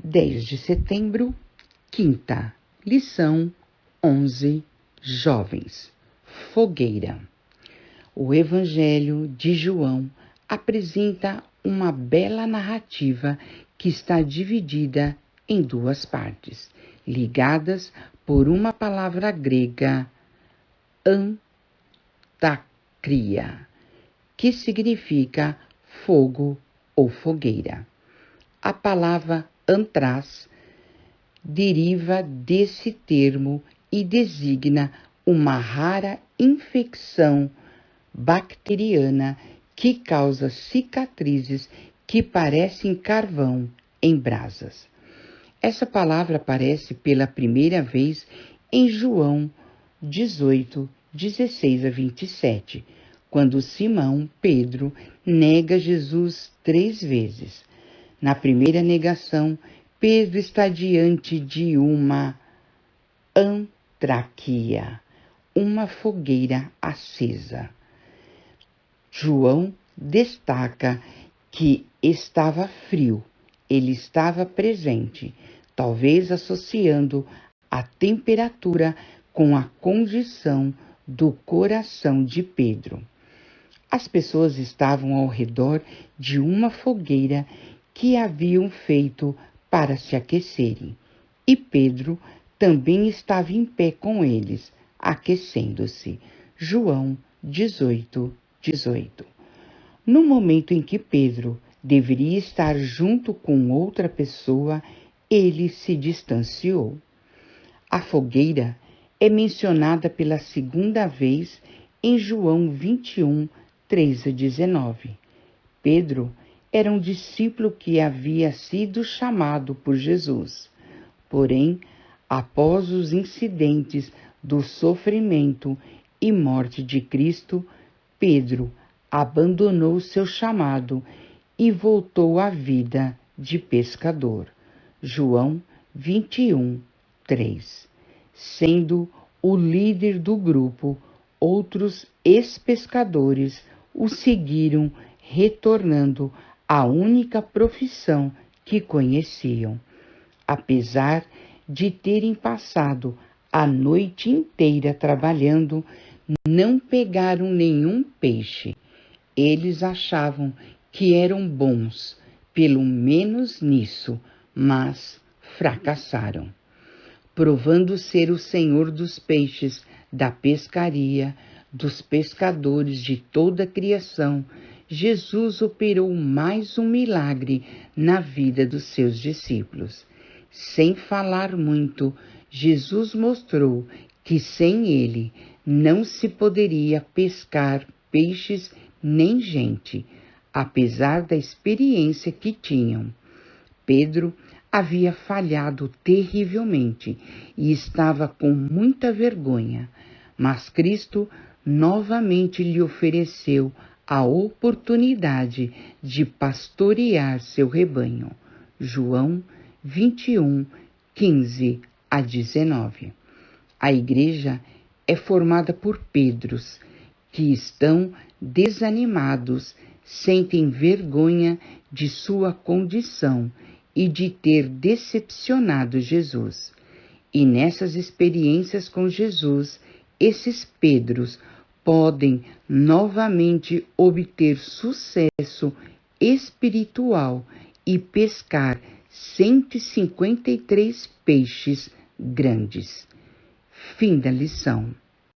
10 de setembro, quinta, lição 11, jovens, fogueira. O Evangelho de João apresenta uma bela narrativa que está dividida em duas partes, ligadas por uma palavra grega, antakria, que significa fogo ou fogueira. A palavra antraz deriva desse termo e designa uma rara infecção bacteriana que causa cicatrizes que parecem carvão em brasas. Essa palavra aparece pela primeira vez em João 18, 16 a 27, quando Simão Pedro nega Jesus 3 vezes. Na primeira negação, Pedro está diante de uma antraquia, uma fogueira acesa. João destaca que estava frio, ele estava presente, talvez associando a temperatura com a condição do coração de Pedro. As pessoas estavam ao redor de uma fogueira que haviam feito para se aquecerem, e Pedro também estava em pé com eles, aquecendo-se. João 18, 18. No momento em que Pedro deveria estar junto com outra pessoa, ele se distanciou. A fogueira é mencionada pela segunda vez em João 21, 3 a 19. Pedro era um discípulo que havia sido chamado por Jesus. Porém, após os incidentes do sofrimento e morte de Cristo, Pedro abandonou seu chamado e voltou à vida de pescador. João 21, 3. Sendo o líder do grupo, outros ex-pescadores o seguiram, retornando à única profissão que conheciam. Apesar de terem passado a noite inteira trabalhando, não pegaram nenhum peixe. Eles achavam que eram bons, pelo menos nisso, mas fracassaram. Provando ser o Senhor dos peixes, da pescaria, dos pescadores de toda a criação, Jesus operou mais um milagre na vida dos seus discípulos. Sem falar muito, Jesus mostrou que sem ele não se poderia pescar peixes nem gente, apesar da experiência que tinham. Pedro havia falhado terrivelmente e estava com muita vergonha, mas Cristo novamente lhe ofereceu a oportunidade de pastorear seu rebanho. João 21, 15 a 19. A igreja é formada por Pedros que estão desanimados, sentem vergonha de sua condição e de ter decepcionado Jesus. E nessas experiências com Jesus, esses Pedros podem novamente obter sucesso espiritual e pescar 153 peixes grandes. Fim da lição.